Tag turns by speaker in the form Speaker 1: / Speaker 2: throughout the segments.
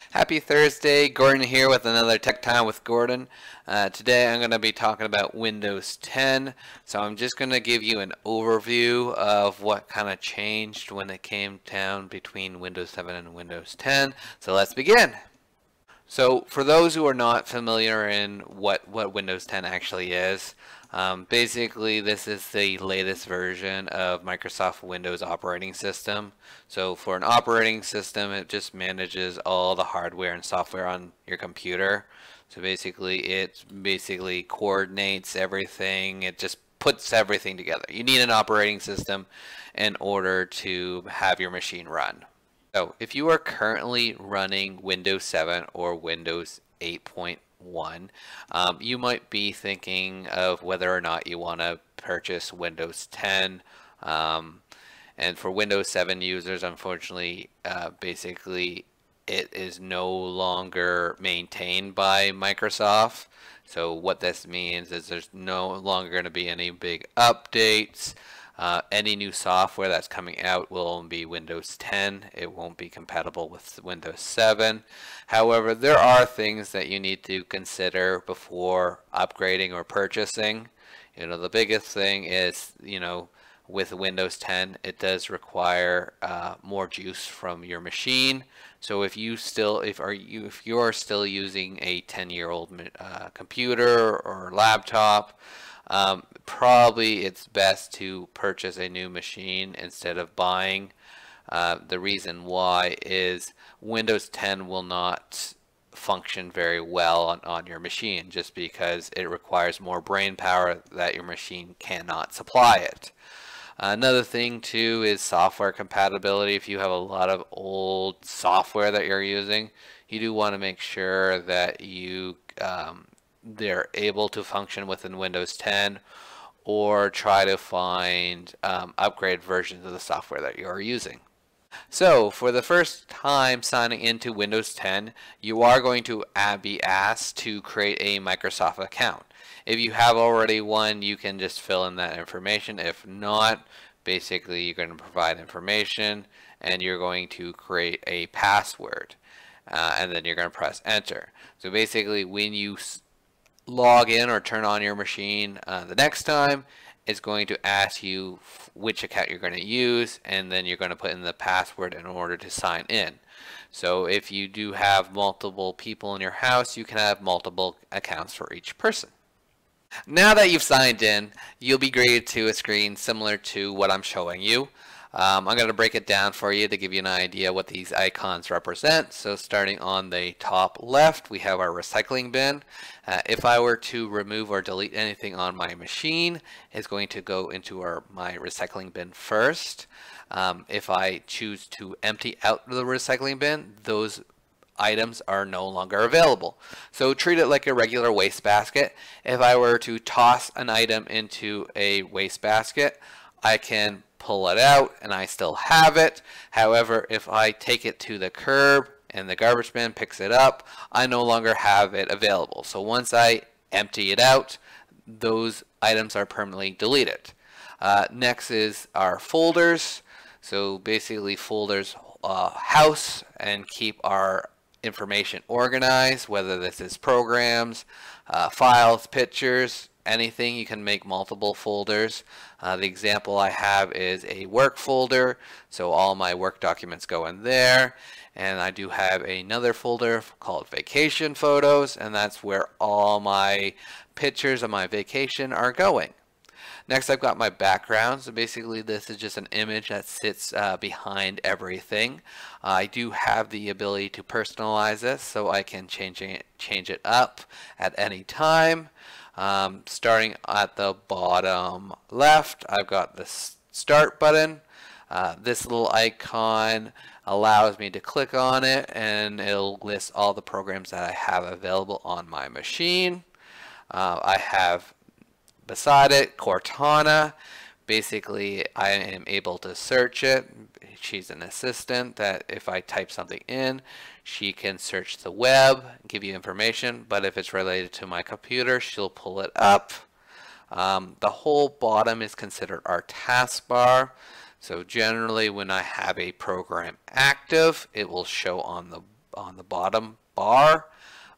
Speaker 1: Happy Thursday, Gordon here with another Tech Time with Gordon. Today I'm going to be talking about Windows 10. So I'm just going to give you an overview of what kind of changed when it came down between Windows 7 and Windows 10. So let's begin. So for those who are not familiar in what Windows 10 actually is, basically this is the latest version of Microsoft Windows operating system. So for an operating system, it just manages all the hardware and software on your computer. So basically it coordinates everything. It just puts everything together. You need an operating system in order to have your machine run. So if you are currently running Windows 7 or Windows 8.1, you might be thinking of whether or not you want to purchase Windows 10. And for Windows 7 users, unfortunately, basically it is no longer maintained by Microsoft. So what this means is there's no longer going to be any big updates. Any new software that's coming out will only be Windows 10. It won't be compatible with Windows 7. However, there are things that you need to consider before upgrading or purchasing. The biggest thing is, with Windows 10, it does require more juice from your machine. So if you're still using a 10-year-old computer or laptop, probably it's best to purchase a new machine instead of buying. The reason why is Windows 10 will not function very well on your machine just because it requires more brain power that your machine cannot supply it. Another thing too is software compatibility. If you have a lot of old software that you're using, you do want to make sure that they're able to function within Windows 10, or try to find upgrade versions of the software that you are using. So for the first time signing into Windows 10, you are going to be asked to create a Microsoft account. If you have already one, you can just fill in that information. If not, basically you're going to provide information and you're going to create a password, and then you're going to press enter. So basically when you log in or turn on your machine the next time, it's going to ask you which account you're going to use, and then you're going to put in the password in order to sign in. So if you do have multiple people in your house, you can have multiple accounts for each person. Now that you've signed in, you'll be greeted to a screen similar to what I'm showing you. I'm going to break it down for you to give you an idea what these icons represent. So starting on the top left, we have our recycling bin. If I were to remove or delete anything on my machine, it's going to go into my recycling bin first. If I choose to empty out the recycling bin, those items are no longer available. So treat it like a regular wastebasket. If I were to toss an item into a wastebasket, I can pull it out and I still have it. However, if I take it to the curb and the garbage bin picks it up, I no longer have it available. So once I empty it out, those items are permanently deleted. Next is our folders. So basically folders house and keep our information organized, whether this is programs, files, pictures, anything. You can make multiple folders. The example I have is a work folder, so all my work documents go in there. And I do have another folder called vacation photos, and that's where all my pictures of my vacation are going. Next, I've got my background. So basically this is just an image that sits behind everything. I do have the ability to personalize this, so I can change it up at any time. Starting at the bottom left, I've got the start button. This little icon allows me to click on it and it'll list all the programs that I have available on my machine. I have beside it Cortana. Basically I am able to search it. She's an assistant that if I type something in, she can search the web, give you information, but if it's related to my computer, she'll pull it up. The whole bottom is considered our taskbar. So generally when I have a program active, it will show on the on the bottom bar.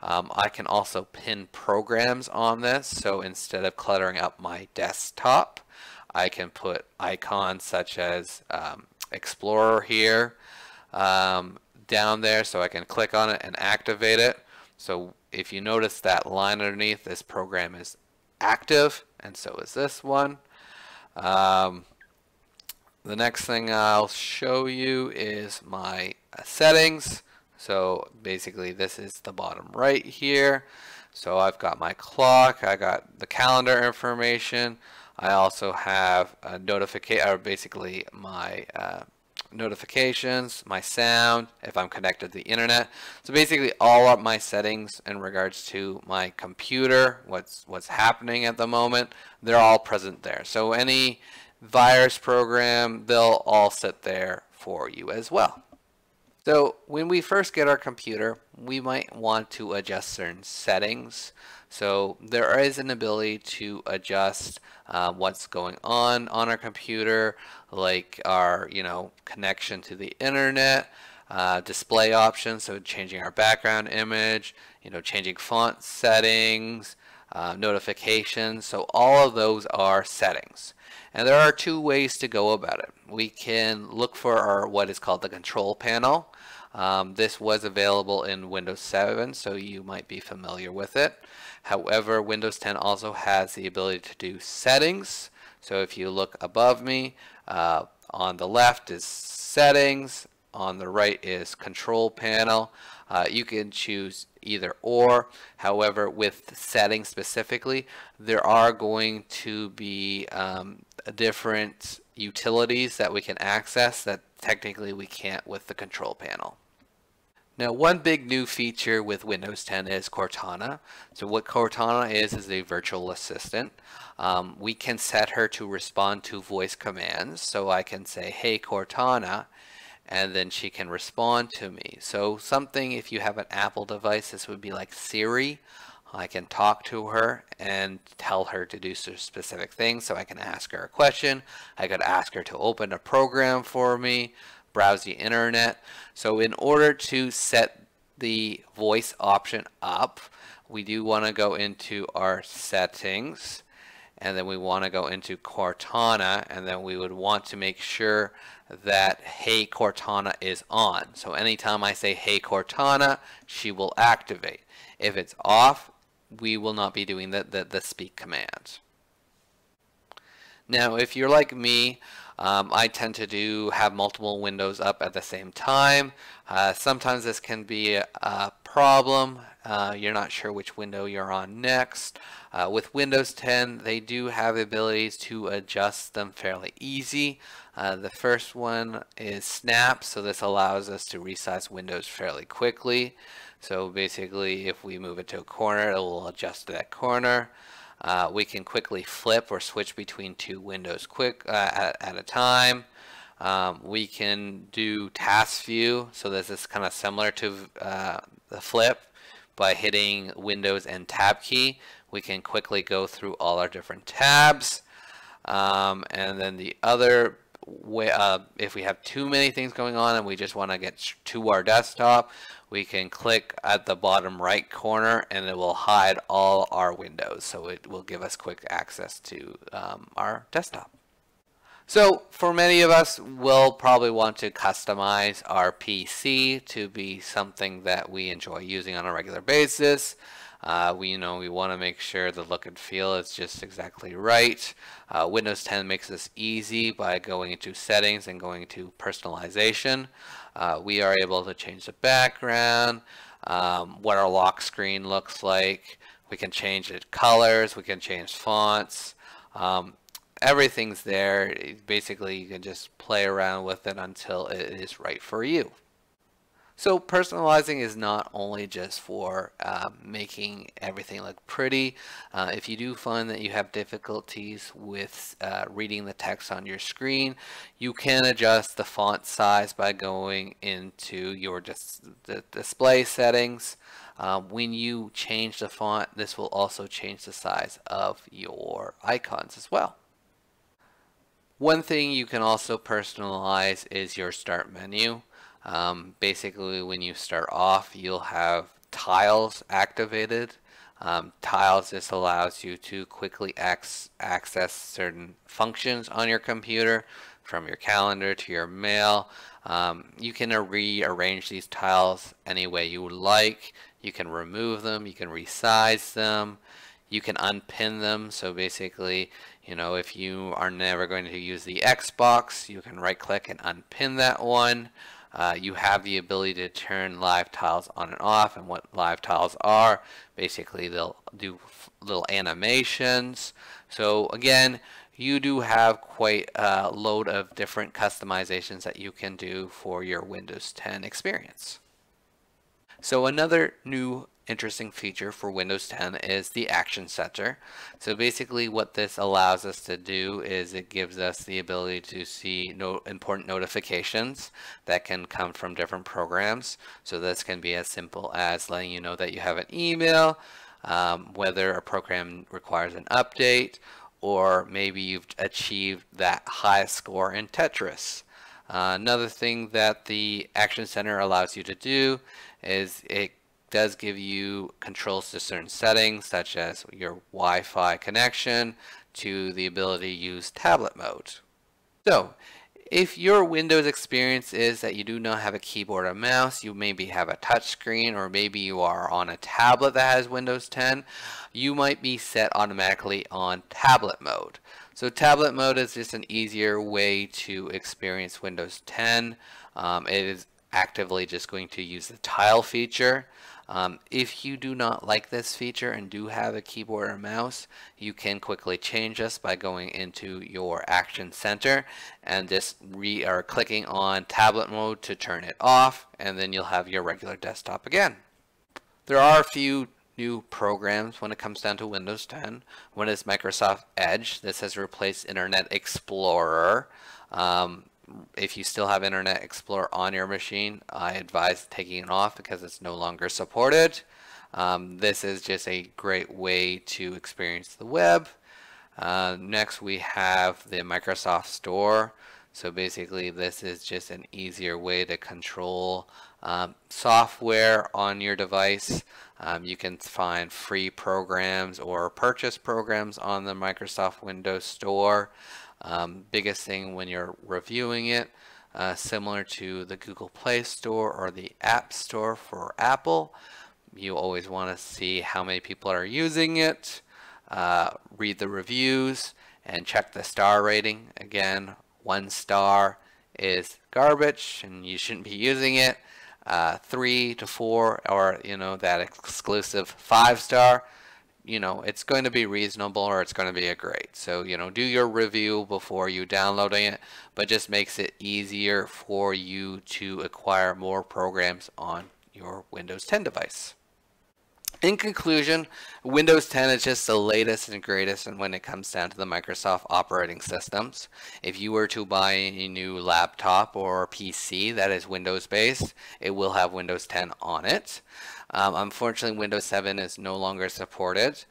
Speaker 1: I can also pin programs on this, so instead of cluttering up my desktop, I can put icons such as Explorer here down there, so I can click on it and activate it. So if you notice that line underneath, this program is active, and so is this one. The next thing I'll show you is my settings. So basically this is the bottom right here. So I've got my clock, I got the calendar information. I also have a notification, or basically my notifications, my sound, if I'm connected to the internet. So basically all of my settings in regards to my computer, what's happening at the moment, they're all present there. So any virus program, they'll all sit there for you as well. So when we first get our computer, we might want to adjust certain settings. So there is an ability to adjust what's going on our computer, like our connection to the internet, display options, so changing our background image, changing font settings, notifications. So all of those are settings. And there are two ways to go about it. We can look for our what is called the control panel. This was available in Windows 7, so you might be familiar with it. However, Windows 10 also has the ability to do settings. So if you look above me, on the left is settings, on the right is control panel. You can choose either or. However, with settings specifically, there are going to be different utilities that we can access that technically we can't with the control panel. Now, one big new feature with Windows 10 is Cortana. So what Cortana is a virtual assistant. We can set her to respond to voice commands. So I can say, hey Cortana, and then she can respond to me. So something, if you have an Apple device, this would be like Siri. I can talk to her and tell her to do specific things. So I can ask her a question. I could ask her to open a program for me, browse the internet. So in order to set the voice option up, we do want to go into our settings, and then we want to go into Cortana, and then we would want to make sure that Hey Cortana is on. So anytime I say Hey Cortana, she will activate. If it's off, we will not be doing the speak command. Now, if you're like me, I tend to have multiple windows up at the same time. Sometimes this can be a problem. You're not sure which window you're on next. With Windows 10, they do have the abilities to adjust them fairly easy. The first one is Snap, so this allows us to resize windows fairly quickly. So basically, if we move it to a corner, it will adjust to that corner. We can quickly flip or switch between two windows at a time. We can do task view, so this is kind of similar to the flip. By hitting Windows and Tab key, we can quickly go through all our different tabs. And then the other way, if we have too many things going on and we just want to get to our desktop, we can click at the bottom right corner and it will hide all our windows. So it will give us quick access to our desktop. So for many of us, we'll probably want to customize our PC to be something that we enjoy using on a regular basis. We want to make sure the look and feel is just exactly right. Windows 10 makes this easy by going into settings and going to personalization. We are able to change the background, what our lock screen looks like. We can change the colors, we can change fonts. Everything's there. Basically, you can just play around with it until it is right for you. So personalizing is not only just for making everything look pretty. If you do find that you have difficulties with reading the text on your screen, you can adjust the font size by going into your display settings. When you change the font, this will also change the size of your icons as well. One thing you can also personalize is your start menu. Basically, when you start off, you'll have tiles activated. Tiles just allows you to quickly access certain functions on your computer, from your calendar to your mail. You can rearrange these tiles any way you would like. You can remove them, you can resize them, you can unpin them. So basically, if you are never going to use the Xbox, you can right click and unpin that one. You have the ability to turn live tiles on and off, and what live tiles are, basically they'll do little animations. So again, you do have quite a load of different customizations that you can do for your Windows 10 experience. So another new interesting feature for Windows 10 is the Action Center. So basically what this allows us to do is it gives us the ability to see important notifications that can come from different programs. So this can be as simple as letting you know that you have an email, whether a program requires an update, or maybe you've achieved that highest score in Tetris. Another thing that the Action Center allows you to do is it does give you controls to certain settings, such as your Wi-Fi connection, to the ability to use tablet mode. So if your Windows experience is that you do not have a keyboard or mouse, you maybe have a touch screen, or maybe you are on a tablet that has Windows 10, you might be set automatically on tablet mode. So tablet mode is just an easier way to experience Windows 10. It is actively just going to use the tile feature. If you do not like this feature and do have a keyboard or mouse, you can quickly change this by going into your Action Center and just clicking on tablet mode to turn it off, and then you'll have your regular desktop again. There are a few new programs when it comes down to Windows 10. One is Microsoft Edge. This has replaced Internet Explorer. If you still have Internet Explorer on your machine, I advise taking it off because it's no longer supported. This is just a great way to experience the web. Next we have the Microsoft Store. So basically this is just an easier way to control software on your device. You can find free programs or purchase programs on the Microsoft Windows Store. Biggest thing when you're reviewing it, similar to the Google Play Store or the App Store for Apple, you always want to see how many people are using it, read the reviews, and check the star rating. Again, 1 star is garbage and you shouldn't be using it. 3 to 4, or that exclusive 5 star, it's going to be reasonable, or it's going to be a great. So do your review before you downloading it, but just makes it easier for you to acquire more programs on your Windows 10 device. In conclusion, Windows 10 is just the latest and greatest when it comes down to the Microsoft operating systems. If you were to buy a new laptop or PC that is Windows based, it will have Windows 10 on it. Unfortunately, Windows 7 is no longer supported.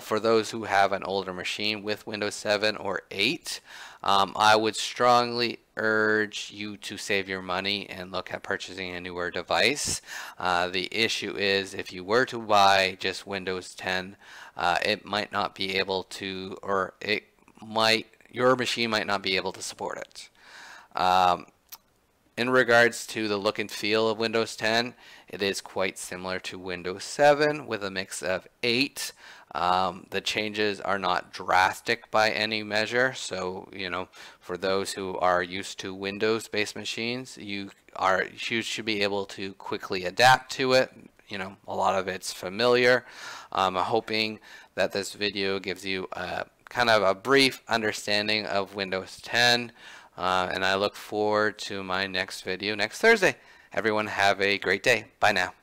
Speaker 1: For those who have an older machine with Windows 7 or 8, I would strongly urge you to save your money and look at purchasing a newer device. The issue is, if you were to buy just Windows 10, it might not be able to, or your machine might not be able to support it. In regards to the look and feel of Windows 10, it is quite similar to Windows 7 with a mix of 8. The changes are not drastic by any measure, so for those who are used to Windows-based machines, you should be able to quickly adapt to it. A lot of it's familiar. I'm hoping that this video gives you kind of a brief understanding of Windows 10. And I look forward to my next video next Thursday. Everyone have a great day. Bye now.